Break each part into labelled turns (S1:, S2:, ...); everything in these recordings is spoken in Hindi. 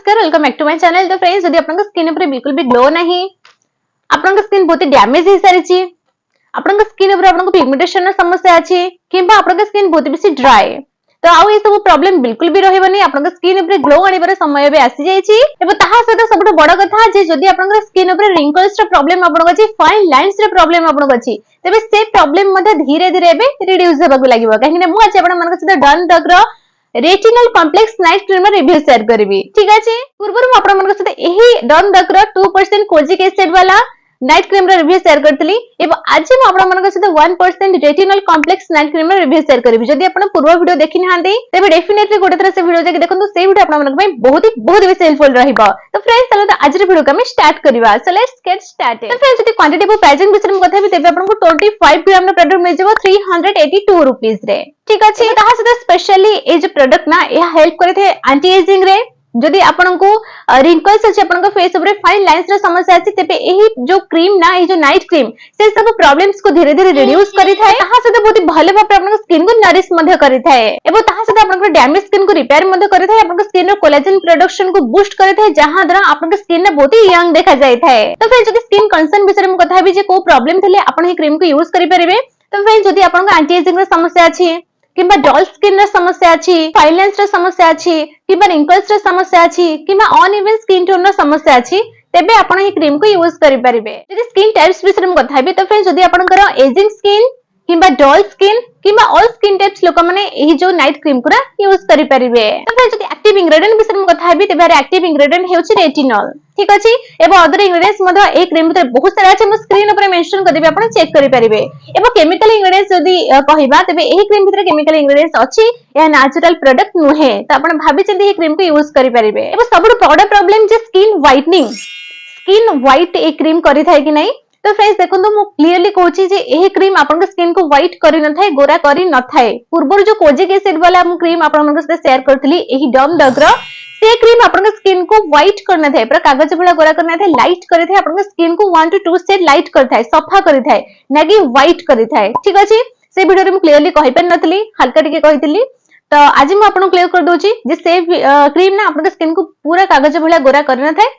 S1: नमस्कार, welcome back to my channel. तो फ्रेंड्स जदि आपन स्किन ऊपर बिल्कुल भी ग्लो नहीं, आपन स्किन बहुत डैमेज हो सारी, आपन स्किन ऊपर आपन पिगमेंटेशन समस्या अछि किबा आपन स्किन बहुत बेसी ड्राई, तो आउ ये सब प्रॉब्लम बिल्कुल भी रहबनी। आपन स्किन ऊपर ग्लो आनिबार समय बे आसी जाईछि। एबो ताहा सहित सबटु बड़ कथा जे जदि आपन स्किन ऊपर रिंकल्स रो प्रॉब्लम आपन अछि, फाइन लाइंस रो प्रॉब्लम आपन अछि, तबे से प्रॉब्लम मध्ये धीरे धीरे बे रिड्यूस हेबाकू लागिबो। काहे कि मु आज आपन मन सहित डन डग रो retinal complex night cream review share करबी। ठीक अछि, पूर्व रू आपण मन सहित एही डन डग रो 2% कोजिक एसिड वाला नाइट क्रीम रो रिव्यू शेयर करतली। एबो आज मु आपण मन सहित 1% रेटिनल कॉम्प्लेक्स नाइट क्रीम रो रिव्यू शेयर करबी। जदि आपण पूर्व वीडियो देखि नाहंती तबे डेफिनेटली गोटे तरह से वीडियो जाके देखंतु, से वीडियो आपण मन पई बहुत बेसी हेल्पफुल रहइबो। तो फ्रेंड्स चलो आज रे वीडियो को हम स्टार्ट करबा। So let's get started. तो फ्रेंड्स जदि क्वांटिटी को प्राइसिंग विषय में कथा भी तेबे आपण को 25 ग्राम रो प्रोडक्ट मिल जेबो 382 रुपीस रे। ठीक अछि, ताहा से स्पेशली ए जो प्रोडक्ट ना ए हेल्प करे थे एंटी एजिंग रे। जदि आपन को रिंकल्स अछि, आपन को फेस ऊपर फाइन लाइंस रो समस्या अछि, तेबे एही जो क्रीम ना, ए जो नाइट क्रीम से सब प्रॉब्लम्स को धीरे धीरे रिड्यूस करि थाए। ताहा से बहुत भले भाबे आपन स्किन को नरिश मध्ये करि थाए एबो ताहा से आपन को डैमेज स्किन को रिपेयर मध्ये करि थाए। आपन स्किन रो कोलेजन प्रोडक्शन को बूस्ट करि थाए, जहां द्वारा आपन स्किन ने बहुत ही यंग देखा जाय थाए। तो फिर जदि स्किन कंसर्न विषय में कथा भी जे को प्रॉब्लम थले आपन ही क्रीम को यूज करि परिबे। तो फ्रेंड्स जदि आपन को एंटी एजिंग रो समस्या अछि किबा डल स्किन रो समस्या अछि, फाइन लाइंस रो समस्या अछि, किबा रिंकल्स रो समस्या अछि, किबा अनइवन स्किन टोन रो समस्या अछि, तेबे आपण ही क्रीम को यूज करि परिबे। जदि स्किन टाइप्स विषय में कथा भी, तो फ्रेंड्स जदि आपनकर एजिंग स्किन किबा डल स्किन किबा ऑल स्किन टाइप्स लोक माने एही जो नाइट क्रीम कुरा यूज करि परिबे। तो फ्रेंड्स जदि एक्टिव इंग्रेडिएंट विषय में कथा भी, तेबे एक्टिव इंग्रेडिएंट हेउछि रेटिनॉल। ठीक अछि, एबो अदर इंग्रेडिएंट्स मध्ये ए क्रीम भीतर बहुत सारा अछि, हम स्क्रीन ऊपर मेंशन कर देबे, आपण चेक करि परिबे। एबो केमिकल इंग्रेडिएंट्स जदि कहिबा, तेबे एही क्रीम भीतर केमिकल इंग्रेडिएंट्स अछि, या नेचुरल प्रोडक्ट नुहे, तो आपण भाबि चिंती ए क्रीम को यूज करि परिबे। एबो सबटु बड़ प्रॉब्लम जे स्किन व्हाइटनिंग, स्किन व्हाइट ए क्रीम करि थाए कि नहीं। तो फ्रेंड्स देखंतु, मु क्लियरली कहूची जे एही क्रीम आपन स्किन को व्हाइट करि न थाए, गोरा करि न थाए। पूर्व जो कोजिक एसिड वाला मु क्रीम आपन मन से शेयर करथली, एही डम डग रो से क्रीम आपन स्किन को व्हाइट करना थाए, पूरा कागज भला गोरा करना थाए, लाइट करि थाए, आपन स्किन को 1 to 2 शेड लाइट करि थाए, सफा करि थाए, नागी व्हाइट करि थाए। ठीक अछि, से वीडियो रे मु क्लियरली कहि पर नथली, हल्का टिके कहितली। तो आज मु आपन क्लियर कर दोची जे से क्रीम ना आपन स्किन को पूरा कागज भला गोरा करना थाए,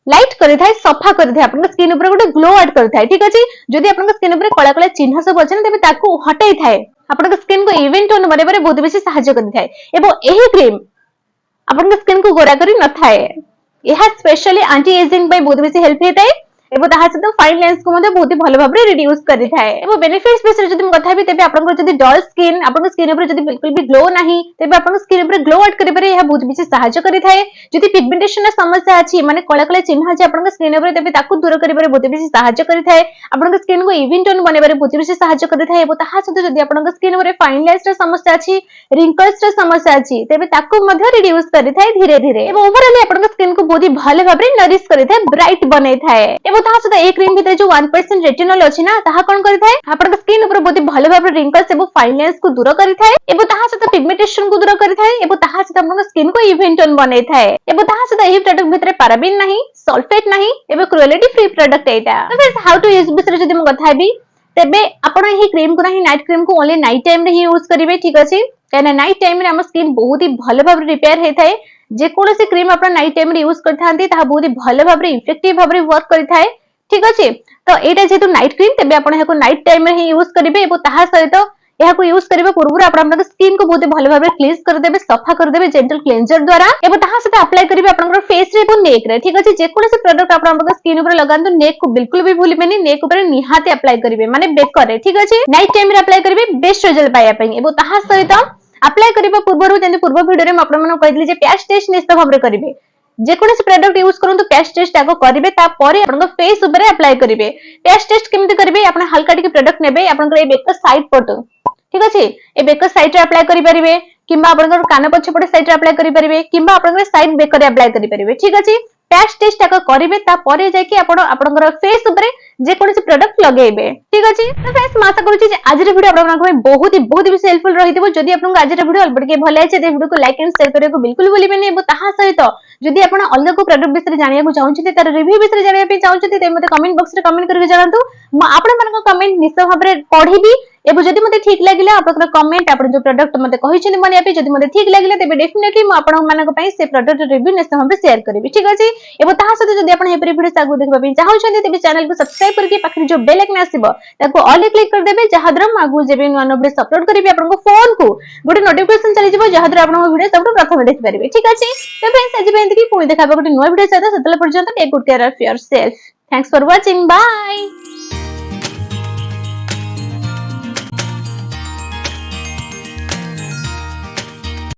S1: लाइट करि थाए, सफा करि थाए, आपन स्किन ऊपर गोटे ग्लो ऐड करि थाए। ठीक अछि, जदि आपन स्किन ऊपर कला कला चिन्ह सब अछि, तबे ताको हटाई थाए, आपन स्किन को इवन टोन बनेबारे बहुत बेसी सहायता करि थाए। एबो एही क्रीम आपन स्किन को गोरा करि न थाए, एहा स्पेशली एंटी एजिंग बाय बहुत बेसी हेल्प हेताए। एबो ताहा से तो फाइन लाइंस को मध्ये बहुत भलो भाबरे रिड्यूस करि थाए। एबो बेनिफिट्स विषय जदि हम कथा भी, तेबे आपन को जदि डल स्किन, आपन स्किन ऊपर जदि बिल्कुल भी ग्लो नाही, तेबे आपन स्किन ऊपर ग्लो ऐड करि पारे, एहा बहुत बेसी सहायता करि थाए। जदि पिगमेंटेशन रा समस्या अछि, माने कला कला चिन्ह अछि आपन स्किन ऊपर, तेबे ताकू दूर करि पारे बहुत बेसी सहायता करि थाए। आपन स्किन को इवन टोन बनेबारे बहुत बेसी सहायता करि थाए। एबो ताहा से जदि आपन स्किन ऊपर फाइन लाइंस रा समस्या अछि, रिंकल्स रा समस्या अछि, तेबे ताकू मध्ये रिड्यूस करि थाए धीरे धीरे। एबो ओवरऑल आपन स्किन को बहुत ही भले भाबरे नरिश करि थाए, ब्राइट बनै थाए। एबो ताहा से ए क्रीम भीतर जो 1% रेटिनॉल अछि ना, ताहा कोन करि थाए, आपन स्किन ऊपर बहुत ही भले भाबरे रिंकल्स एबो फाइन लाइंस को दूर करि थाए। एबो ताहा से पिगमेंटेशन को दूर करि थाए। एबो ताहा से आपन स्किन को इवन टोन बनै थाए। एबो ताहा से एही प्रोडक्ट भीतर पैराबेन नाही, सल्फेट नाही, एबो क्रुएलिटी फ्री प्रोडक्ट एटा। तो फ्रेंड्स हाउ टू यूज विषय जदि हम कथा भी, तेबे आपण ही क्रीम को नाही, नाइट क्रीम को ओनली नाइट टाइम रे ही यूज करिवे। ठीक अछि, काना नाइट टाइम रे हम स्किन बहुत ही भले भाबरे रिपेयर हे थाए। जे कोनोसी क्रीम आपण नाइट टाइम रे यूज करथांती, ताहा बहुत ही भले भाबरे इफेक्टिव भाबरे वर्क करि थाए। ठीक अछि, तो एटा जेतु नाइट क्रीम, तेबे आपण हेको नाइट टाइम रे ही यूज करिवे। एबो ताहा सहित एहाको यूज करिवे पूर्व आपण स्किन को बहुत भले भाबरे क्लींस कर देबे, सफा कर देबे जेंटल क्लेंजर द्वारा। एबो ताहा सहित अप्लाई करिवे आपण फेस रे तो नेक रे। ठीक अछि, जे कोनोसी प्रोडक्ट आपण स्किन ऊपर लगांतु, नेक को बिल्कुल भी भूलिबेनी, नेक ऊपर निहाते अप्लाई करिवे, माने बेक रे। ठीक अछि, नाइट टाइम रे अप्लाई करिवे बेस्ट रिजल्ट पाया पई। एबो ताहा सहित अप्लाई करिवे पूर्वरु, जेंति पूर्व वीडियो रे म आपण मन कहितली जे पैच टेस्ट निश्चित भाबरे करिवे। जे कोनोसी प्रोडक्ट यूज करंतु, पैच टेस्ट आगो करिवे, ता परे आपण फेस ऊपर अप्लाई करिवे। पैच टेस्ट केमिति करिवे, आपण हल्का टिके प्रोडक्ट नेबे, आपण ए बेक साइड पटो, ठीक अछि, ए बेक साइड रे अप्लाई करि परिवे, किंबा आपण कान पछ पटे साइड रे अप्लाई करि परिवे, किंबा आपण साइड बेक रे अप्लाई करि परिवे। ठीक अछि, पैच टेस्ट आगो करिवे, ता परे जाय कि आपण फेस ऊपर जे कोनोसी प्रोडक्ट लगेबे। ठीक अछि, तो फ्रेंड्स मैं आशा करूची जे आज रे वीडियो आपन को बहुत ही हेल्पफुल रहितबो। जदि आपन आज रे वीडियो अलबड के भले आछे, ते वीडियो को लाइक एंड शेयर करियो को बिल्कुल भूलिबेनी। एबो ताहा सहित जदि आपन अलग को प्रोडक्ट विषय जानिया को चाहउछथि, तार रिव्यू विषय जानिया पे चाहउछथि, ते मते कमेंट बॉक्स रे कमेंट करके जणांतु। म आपन मन को कमेंट निश्चित भाबरे पढिबी एबो जदि मते ठीक लागिला आपन कमेंट आपन जो प्रोडक्ट मते कहिछन बनिया पे जदि मते ठीक लागिला तेबे डेफिनेटली म आपन मानक पई से प्रोडक्ट रिव्यू नेक्स्ट हम शेयर करबी ठीक अछि एबो ताहा सते जदि आपन हेपरि वीडियो सागु देखबा पे चाहउछन तेबे चैनल को सब्सक्राइब करके पाखरि जो बेल आइकन आसीबो ताको ऑल क्लिक कर देबे जहा द्वारा मागु जेबे नो वीडियो अपलोड करबी आपन को फोन को गोटे नोटिफिकेशन चली जिवो जहा द्वारा आपन वीडियो सब प्रथम देख पारिबे ठीक अछि तो फ्रेंड्स आज बेंत की पुई देखाबा गोटे नो वीडियो सहित सेतले पर्यंत take good care of yourself thanks for watching bye.